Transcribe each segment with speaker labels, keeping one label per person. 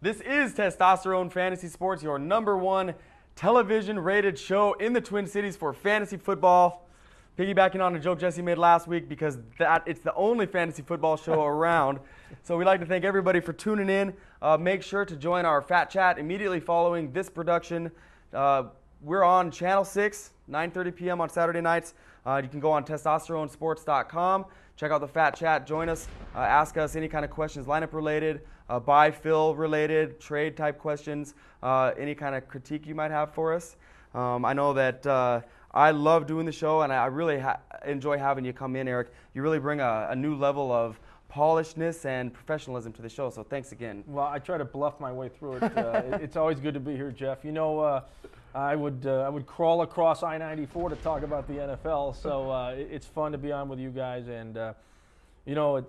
Speaker 1: This is Testosterone Fantasy Sports, your #1 television-rated show in the Twin Cities for fantasy football. Piggybacking on a joke Jesse made last week because it's the only fantasy football show around. So we'd like to thank everybody for tuning in. Make sure to join our Fat Chat immediately following this production. We're on Channel 6, 9:30 p.m. on Saturday nights. You can go on testosteronesports.com, check out the Fat Chat, join us, ask us any kind of questions, lineup related, buy, fill related, trade type questions, any kind of critique you might have for us. I know that I love doing the show, and I really enjoy having you come in, Eric. You really bring a new level of polishedness and professionalism to the show, so thanks again.
Speaker 2: Well, I try to bluff my way through it. It's always good to be here, Jeff. You know, I would crawl across I-94 to talk about the NFL, so it's fun to be on with you guys. And you know,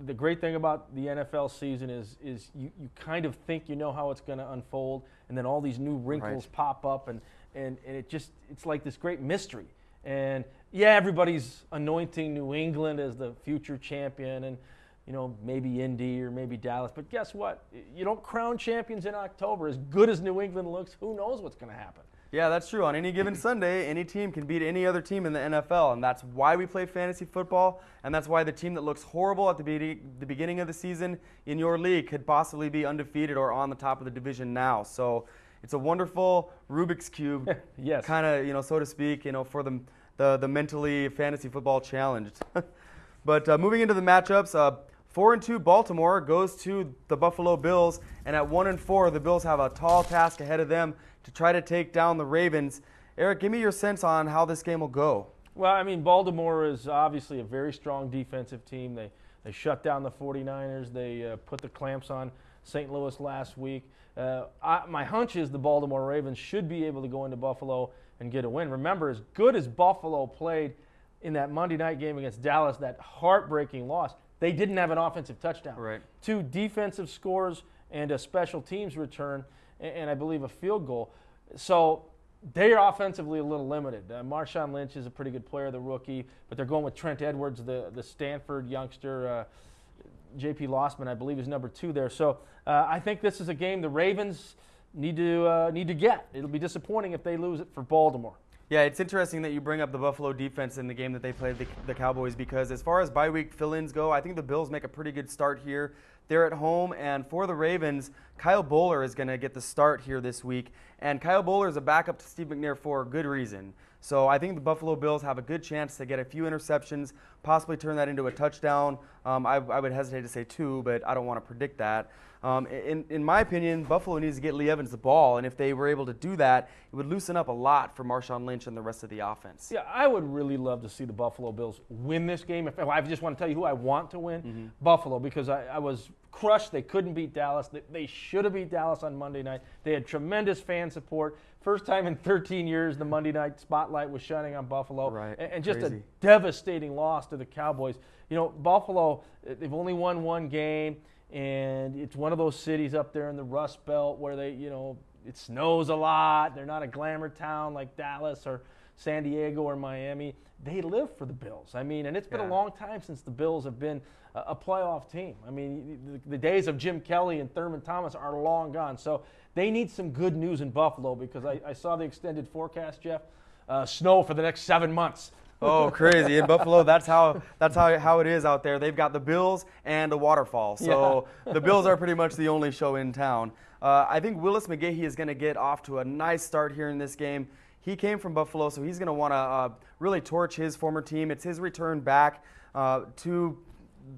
Speaker 2: the great thing about the NFL season is you kind of think you know how it's going to unfold, and then all these new wrinkles pop up, and it's like this great mystery. And yeah, everybody's anointing New England as the future champion, and you know, maybe Indy or maybe Dallas. But guess what? You don't crown champions in October. As good as New England looks, who knows what's going to happen? Yeah,
Speaker 1: that's true. On any given Sunday, any team can beat any other team in the NFL, and that's why we play fantasy football, and that's why the team that looks horrible at the beginning of the season in your league could possibly be undefeated or on the top of the division now. So it's a wonderful Rubik's Cube,
Speaker 2: yes,
Speaker 1: kind of, you know, so to speak, you know, for the mentally fantasy football challenged. But moving into the matchups, 4-2 Baltimore goes to the Buffalo Bills, and at 1-4, the Bills have a tall task ahead of them to try to take down the Ravens. Eric, give me your sense on how this game will go.
Speaker 2: Well, I mean, Baltimore is obviously a very strong defensive team. They shut down the 49ers. They put the clamps on St. Louis last week. My hunch is the Baltimore Ravens should be able to go into Buffalo and get a win. Remember, as good as Buffalo played in that Monday night game against Dallas, that heartbreaking loss, they didn't have an offensive touchdown.
Speaker 1: Right.
Speaker 2: 2 defensive scores and a special teams return, and I believe a field goal. So they're offensively a little limited. Marshawn Lynch is a pretty good player, the rookie, but they're going with Trent Edwards, the Stanford youngster. J.P. Lossman, I believe, is number 2 there. So I think this is a game the Ravens need to get. It'll be disappointing if they lose it for Baltimore.
Speaker 1: Yeah, it's interesting that you bring up the Buffalo defense in the game that they played the Cowboys, because as far as bye week fill-ins go, I think the Bills make a pretty good start here. They're at home, and for the Ravens, Kyle Bowler is going to get the start here this week. And Kyle Bowler is a backup to Steve McNair for good reason. So I think the Buffalo Bills have a good chance to get a few interceptions, possibly turn that into a touchdown. I would hesitate to say 2, but I don't want to predict that. In my opinion, Buffalo needs to get Lee Evans the ball, and if they were able to do that, it would loosen up a lot for Marshawn Lynch and the rest of the offense.
Speaker 2: Yeah, I would really love to see the Buffalo Bills win this game. I just want to tell you who I want to win, Buffalo, because I was crushed. They couldn't beat Dallas. They should have beat Dallas on Monday night. They had tremendous fan support. First time in 13 years the Monday night spotlight was shining on Buffalo.
Speaker 1: Right.
Speaker 2: And just a devastating loss to the Cowboys. You know, Buffalo, they've only won 1 game. And it's one of those cities up there in the Rust Belt where it snows a lot. They're not a glamour town like Dallas or San Diego or Miami. They live for the Bills. I mean, and it's been a long time since the Bills have been a playoff team. I mean, the days of Jim Kelly and Thurman Thomas are long gone. So they need some good news in Buffalo, because I saw the extended forecast, Jeff. Snow for the next 7 months.
Speaker 1: Oh, crazy. In Buffalo, that's how it is out there. They've got the Bills and a waterfall. So the Bills are pretty much the only show in town. I think Willis McGahee is going to get off to a nice start here in this game. He came from Buffalo, so he's going to want to really torch his former team. It's his return back to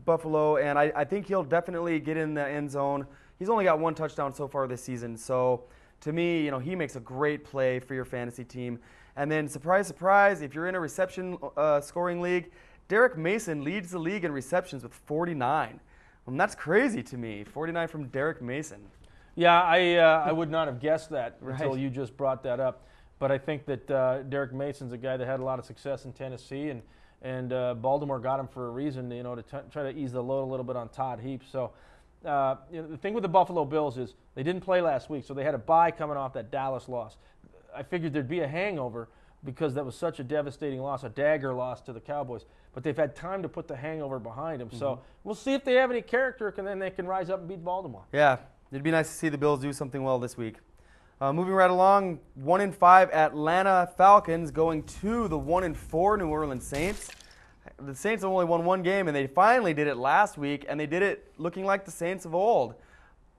Speaker 1: Buffalo, and I think he'll definitely get in the end zone. He's only got 1 touchdown so far this season. So to me, you know, he makes a great play for your fantasy team. And then, surprise, surprise, if you're in a reception scoring league, Derek Mason leads the league in receptions with 49. That's crazy to me, 49 from Derek Mason.
Speaker 2: Yeah, I would not have guessed that until you just brought that up. But I think that Derek Mason's a guy that had a lot of success in Tennessee, and Baltimore got him for a reason, you know, to try to ease the load a little bit on Todd Heaps. So you know, the thing with the Buffalo Bills is they didn't play last week, so they had a bye coming off that Dallas loss. I figured there'd be a hangover because that was such a devastating loss, a dagger loss to the Cowboys. But they've had time to put the hangover behind them. So we'll see if they have any character, and then they can rise up and beat Baltimore.
Speaker 1: Yeah, It'd be nice to see the Bills do something well this week. Moving right along, 1-5 Atlanta Falcons going to the 1-4 New Orleans Saints. The Saints have only won one game, and they finally did it last week, and they did it looking like the Saints of old.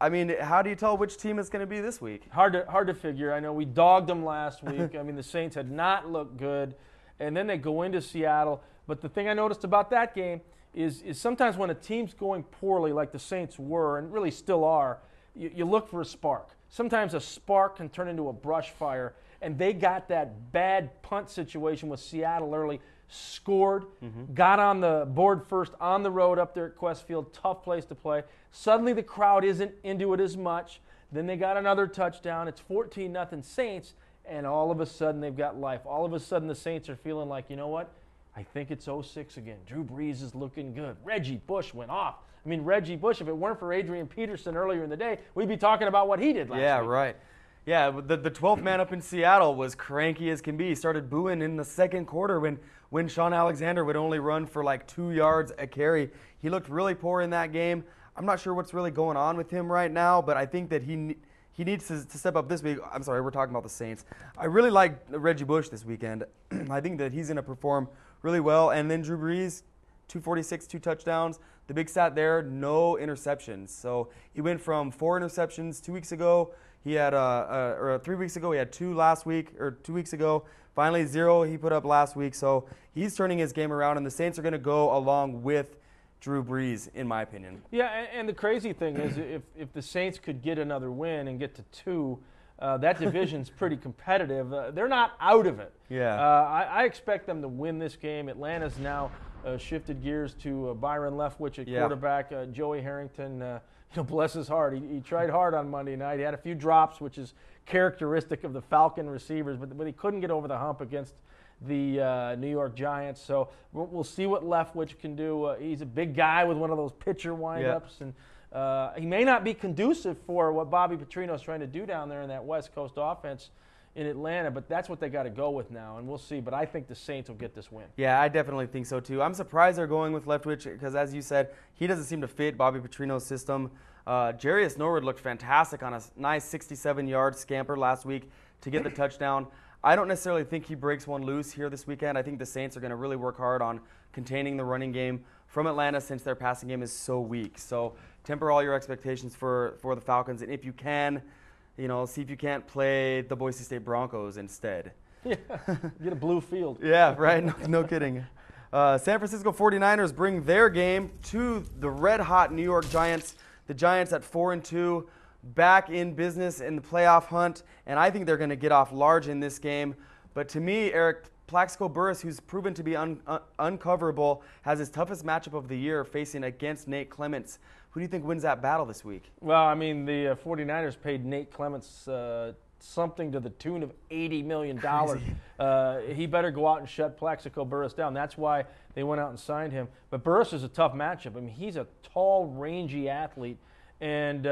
Speaker 1: I mean, how do you tell which team it's going to be this week?
Speaker 2: Hard to figure. I know we dogged them last week. I mean, the Saints had not looked good, and then they go into Seattle. But the thing I noticed about that game is sometimes when a team's going poorly, like the Saints were, and really still are, you look for a spark. Sometimes a spark can turn into a brush fire, and they got that bad punt situation with Seattle early, scored, got on the board first on the road up there at Quest Field, tough place to play. Suddenly the crowd isn't into it as much. Then they got another touchdown. It's 14-0 Saints, and all of a sudden they've got life. All of a sudden the Saints are feeling like, you know what? I think it's 06 again. Drew Brees is looking good. Reggie Bush went off. I mean, Reggie Bush, if it weren't for Adrian Peterson earlier in the day, we'd be talking about what he did last week.
Speaker 1: Yeah, right. Yeah, the 12th man up in Seattle was cranky as can be. He started booing in the second quarter when Sean Alexander would only run for like 2 yards a carry. He looked really poor in that game. I'm not sure what's really going on with him right now, but I think that he needs to step up this week. I'm sorry, we're talking about the Saints. I really like Reggie Bush this weekend. I think that he's going to perform really well. And then Drew Brees, 246, 2 touchdowns. The big stat there, no interceptions. So he went from 4 interceptions 2 weeks ago. He had, or 3 weeks ago, he had 2 last week, or 2 weeks ago. Finally, 0 he put up last week. So he's turning his game around, and the Saints are going to go along with Drew Brees, in my opinion.
Speaker 2: Yeah, and the crazy thing is if the Saints could get another win and get to 2, that division's pretty competitive. They're not out of it.
Speaker 1: Yeah.
Speaker 2: I expect them to win this game. Atlanta's now shifted gears to Byron Leftwich at quarterback. Joey Harrington, bless his heart. He tried hard on Monday night. He had a few drops, which is characteristic of the Falcon receivers, but he couldn't get over the hump against the New York Giants. So we'll see what Leftwich can do. He's a big guy with one of those pitcher windups, and he may not be conducive for what Bobby Petrino's trying to do down there in that West Coast offense in Atlanta, but that's what they got to go with now, and we'll see. But I think the Saints will get this win.
Speaker 1: Yeah, I definitely think so too. I'm surprised they're going with Leftwich because, as you said, he doesn't seem to fit Bobby Petrino's system. Jarius Norwood looked fantastic on a nice 67-yard scamper last week to get the touchdown. I don't necessarily think he breaks one loose here this weekend. I think the Saints are going to really work hard on containing the running game from Atlanta since their passing game is so weak. So temper all your expectations for the Falcons, and if you can, see if you can't play the Boise State Broncos instead.
Speaker 2: Yeah, get a blue field.
Speaker 1: Yeah, right. No kidding. San Francisco 49ers bring their game to the red-hot New York Giants. The Giants at 4-2, back in business in the playoff hunt, and I think they're going to get off large in this game. But to me, Eric, Plaxico Burress, who's proven to be uncoverable, has his toughest matchup of the year facing against Nate Clements. Who do you think wins that battle this week?
Speaker 2: Well, I mean, the 49ers paid Nate Clements something to the tune of $80 million. He better go out and shut Plaxico Burress down. That's why they went out and signed him. But Burress is a tough matchup. I mean, he's a tall, rangy athlete. And,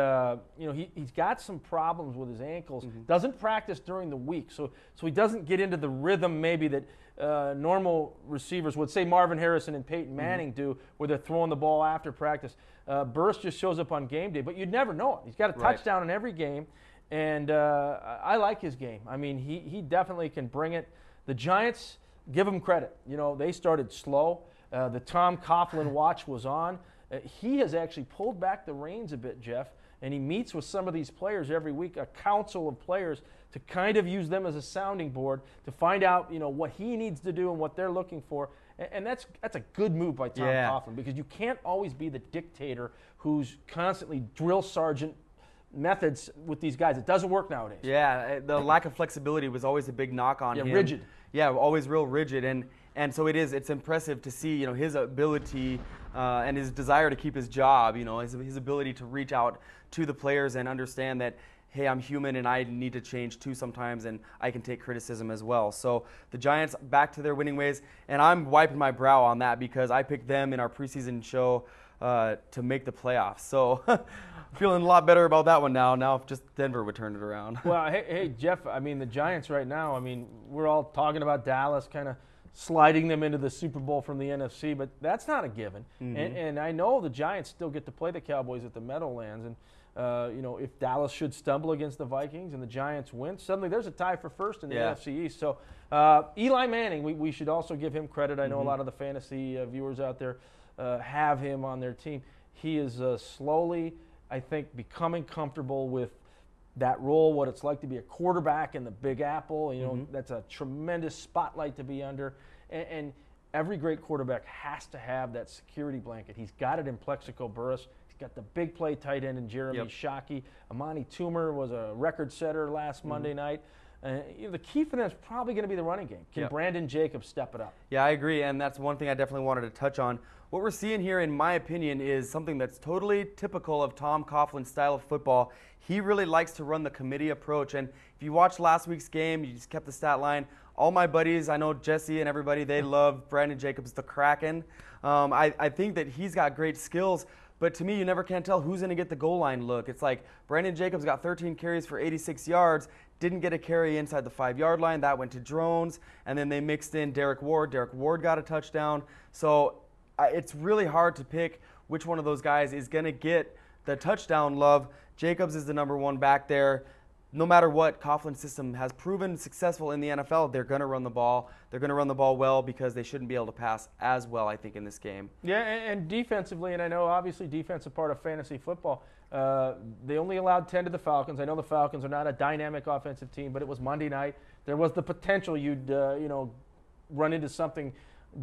Speaker 2: he's got some problems with his ankles. Doesn't practice during the week. So he doesn't get into the rhythm maybe that normal receivers would, say Marvin Harrison and Peyton Manning do, where they're throwing the ball after practice. Burress just shows up on game day, but you'd never know it. He's got a touchdown in every game, and I like his game. I mean, he definitely can bring it. The Giants, give him credit. They started slow. The Tom Coughlin watch was on. He has actually pulled back the reins a bit, Jeff, and he meets with some of these players every week, a council of players, to kind of use them as a sounding board to find out, what he needs to do and what they're looking for. And that's a good move by Tom Coughlin, because you can't always be the dictator who's constantly drill sergeant methods with these guys. It doesn't work nowadays.
Speaker 1: Yeah, the lack of flexibility was always a big knock on him.
Speaker 2: Rigid.
Speaker 1: Yeah, always real rigid, and so it's impressive to see his ability and his desire to keep his job. His ability to reach out to the players and understand that, hey, I'm human and I need to change too sometimes, and I can take criticism as well. So the Giants back to their winning ways, and I'm wiping my brow on that because I picked them in our preseason show to make the playoffs. So feeling a lot better about that one now. Now if just Denver would turn it around.
Speaker 2: Well, hey, Jeff, I mean, the Giants right now, we're all talking about Dallas kind of sliding them into the Super Bowl from the NFC, but that's not a given. And I know the Giants still get to play the Cowboys at the Meadowlands, and if Dallas should stumble against the Vikings and the Giants win, suddenly there's a tie for first in the NFC East. So Eli Manning, we should also give him credit. I know a lot of the fantasy viewers out there have him on their team. He is slowly, I think, becoming comfortable with that role, what it's like to be a quarterback in the Big Apple. That's a tremendous spotlight to be under. And every great quarterback has to have that security blanket. He's got it in Plexico Burress. He's got the big play tight end in Jeremy Shockey. Amani Toomer was a record setter last Monday night. The key for them is probably going to be the running game. Can Brandon Jacobs step it up? Yeah,
Speaker 1: I agree, and that's one thing I definitely wanted to touch on. What we're seeing here, in my opinion, is something that's totally typical of Tom Coughlin's style of football. He really likes to run the committee approach, and if you watched last week's game, you just kept the stat line. All my buddies, I know Jesse and everybody, they love Brandon Jacobs, the Kraken. I think that he's got great skills, but to me, you never can tell who's going to get the goal line look. It's like Brandon Jacobs got 13 carries for 86 yards, didn't get a carry inside the 5-yard line. That went to Drones, and then they mixed in Derek Ward. Derek Ward got a touchdown. So it's really hard to pick which one of those guys is going to get the touchdown love. Jacobs is the number one back there. No matter what, Coughlin's system has proven successful in the NFL. They're going to run the ball. They're going to run the ball well because they shouldn't be able to pass as well, I think, in this game.
Speaker 2: Yeah, and defensively, and I know obviously defensive part of fantasy football, they only allowed 10 to the Falcons. I know the Falcons are not a dynamic offensive team, but it was Monday night. There was the potential you'd run into something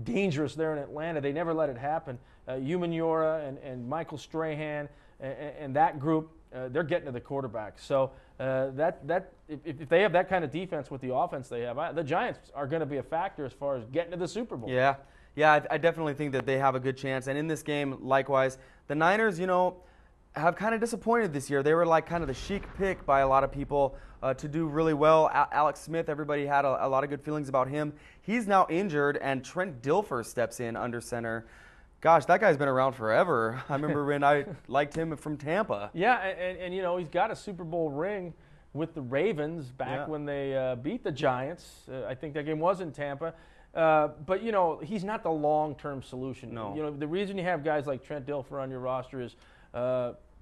Speaker 2: dangerous there in Atlanta. They never let it happen. Umenyiora and Michael Strahan and that group, they're getting to the quarterback. So if they have that kind of defense with the offense they have, the Giants are going to be a factor as far as getting to the Super Bowl.
Speaker 1: Yeah, I definitely think that they have a good chance. And in this game, likewise, the Niners, have kind of disappointed this year. They were like kind of the chic pick by a lot of people to do really well. Alex Smith, everybody had a lot of good feelings about him. He's now injured, and Trent Dilfer steps in under center. Gosh, that guy's been around forever. I remember when I liked him from Tampa.
Speaker 2: Yeah, and he's got a Super Bowl ring with the Ravens back when they beat the Giants. I think that game was in Tampa. But, he's not the long-term solution.
Speaker 1: No.
Speaker 2: The reason you have guys like Trent Dilfer on your roster is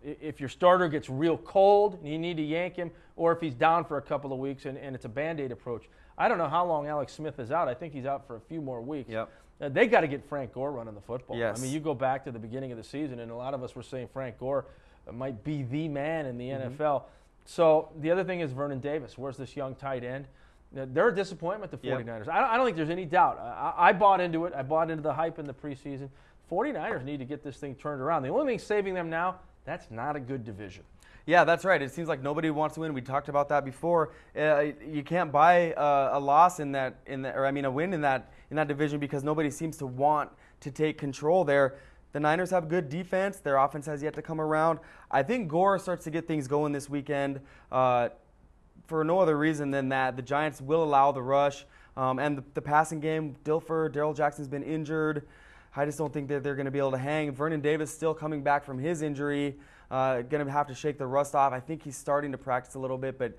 Speaker 2: if your starter gets real cold and you need to yank him, or if he's down for a couple of weeks and it's a Band-Aid approach. I don't know how long Alex Smith is out. I think he's out for a few more weeks.
Speaker 1: Yep.
Speaker 2: They got to get Frank Gore running the football.
Speaker 1: Yes.
Speaker 2: I mean, you go back to the beginning of the season, and a lot of us were saying Frank Gore might be the man in the NFL. So the other thing is Vernon Davis. Where's this young tight end? They're a disappointment, the 49ers.
Speaker 1: Yep.
Speaker 2: I don't think there's any doubt. I bought into it. I bought into the hype in the preseason. 49ers need to get this thing turned around. The only thing saving them now, that's not a good division.
Speaker 1: Yeah, that's right. It seems like nobody wants to win. We talked about that before. You can't buy a loss a win in that division because nobody seems to want to take control there. The Niners have good defense. Their offense has yet to come around. I think Gore starts to get things going this weekend for no other reason than that the Giants will allow the rush. And the passing game, Darrell Jackson's been injured. I just don't think that they're going to be able to hang. Vernon Davis still coming back from his injury. Going to have to shake the rust off. I think he's starting to practice a little bit, but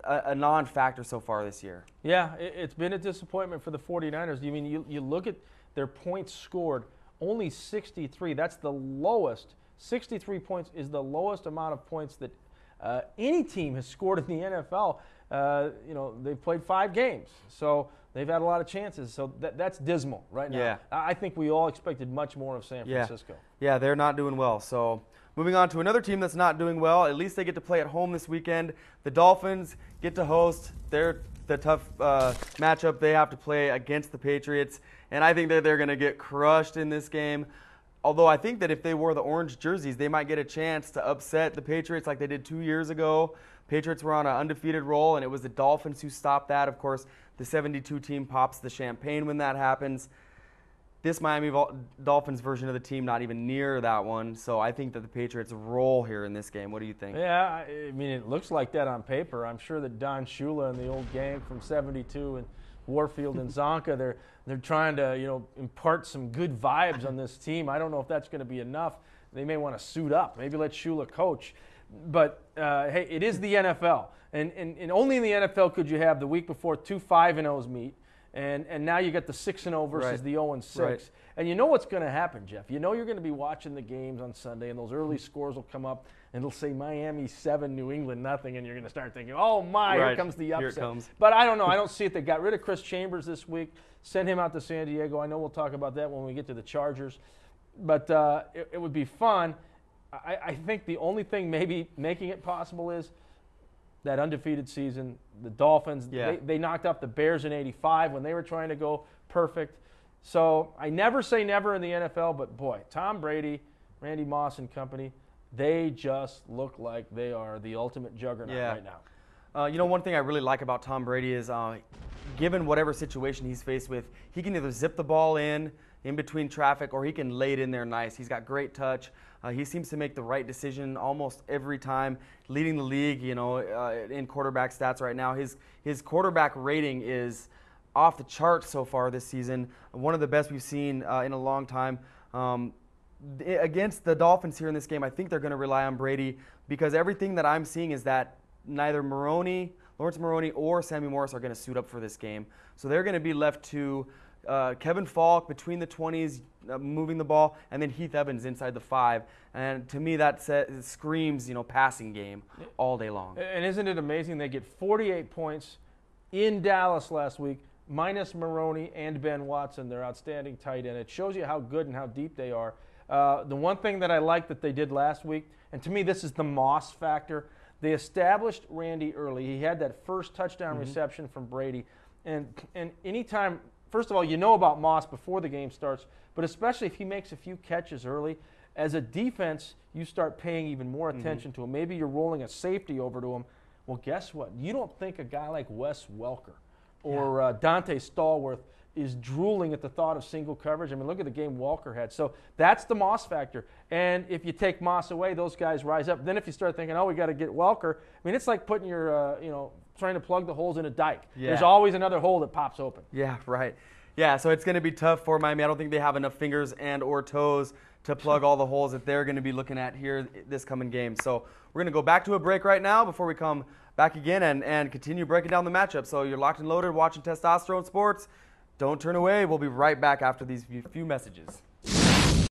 Speaker 1: a non-factor so far this year.
Speaker 2: Yeah, it's been a disappointment for the 49ers. I mean, you look at their points scored, only 63. That's the lowest. 63 points is the lowest amount of points that any team has scored in the NFL. They've played 5 games, so they've had a lot of chances. So that's dismal right now.
Speaker 1: Yeah.
Speaker 2: I think we all expected much more of San Francisco.
Speaker 1: Yeah, they're not doing well. So moving on to another team that's not doing well. At least they get to play at home this weekend. The Dolphins get to host the tough matchup they have to play against the Patriots. And I think that they're going to get crushed in this game. Although I think that if they wore the orange jerseys, they might get a chance to upset the Patriots like they did 2 years ago. Patriots were on an undefeated roll, and it was the Dolphins who stopped that. Of course, the 72 team pops the champagne when that happens. This Miami Dolphins version of the team, not even near that one. So I think that the Patriots roll here in this game. What do you think?
Speaker 2: Yeah, I mean, it looks like that on paper. I'm sure that Don Shula and the old gang from 72 and Warfield and Zonka, they're trying to, impart some good vibes on this team. I don't know if that's going to be enough. They may want to suit up. Maybe let Shula coach. But, hey, it is the NFL. And only in the NFL could you have the week before 2 5-0s meet. And now you got the 6-0 versus the 0-6.
Speaker 1: Right.
Speaker 2: And you know what's going to happen, Jeff. You know you're going to be watching the games on Sunday, and those early scores will come up. and it'll say Miami 7, New England nothing, and you're going to start thinking, oh my,
Speaker 1: Right.
Speaker 2: here comes the upset.
Speaker 1: Here it comes.
Speaker 2: But I don't know. I don't see it. They got rid of Chris Chambers this week, sent him out to San Diego. I know we'll talk about that when we get to the Chargers. But it would be fun. I think the only thing maybe making it possible is that undefeated season. The Dolphins, they knocked off the Bears in '85 when they were trying to go perfect. So I never say never in the NFL, but boy, Tom Brady, Randy Moss and company, they just look like they are the ultimate juggernaut right now.
Speaker 1: You know, one thing I really like about Tom Brady is given whatever situation he's faced with, he can either zip the ball in between traffic, or he can lay it in there nice. He's got great touch. He seems to make the right decision almost every time, leading the league, you know, in quarterback stats right now. His quarterback rating is off the charts so far this season, one of the best we've seen in a long time. Against the Dolphins here in this game, I think they're going to rely on Brady, because everything that I'm seeing is that neither Lawrence Maroney or Sammy Morris are going to suit up for this game. So they're going to be left to Kevin Falk between the 20s, moving the ball, and then Heath Evans inside the 5. And to me, that screams, you know, passing game all day long.
Speaker 2: And isn't it amazing? They get 48 points in Dallas last week, minus Maroney and Ben Watson, their outstanding tight end. It shows you how good and how deep they are. The one thing that I like that they did last week, and to me this is the Moss factor, they established Randy early. He had that first touchdown reception from Brady. And anytime, first of all, you know about Moss before the game starts, but especially if he makes a few catches early, as a defense, you start paying even more attention to him. Maybe you're rolling a safety over to him. Well, guess what? You don't think a guy like Wes Welker or Dante Stallworth is drooling at the thought of single coverage. I mean, look at the game Walker had. So that's the Moss factor. And if you take Moss away, those guys rise up. Then if you start thinking, oh, we got to get Welker, I mean, it's like putting your, trying to plug the holes in a dike.
Speaker 1: Yeah.
Speaker 2: There's always another hole that pops open.
Speaker 1: Yeah, right. Yeah, so it's going to be tough for Miami. I don't think they have enough fingers and or toes to plug all the holes that they're going to be looking at here this coming game. So we're going to go back to a break right now before we come back again and continue breaking down the matchup. So you're locked and loaded watching Testosterone Sports. Don't turn away. We'll be right back after these few messages.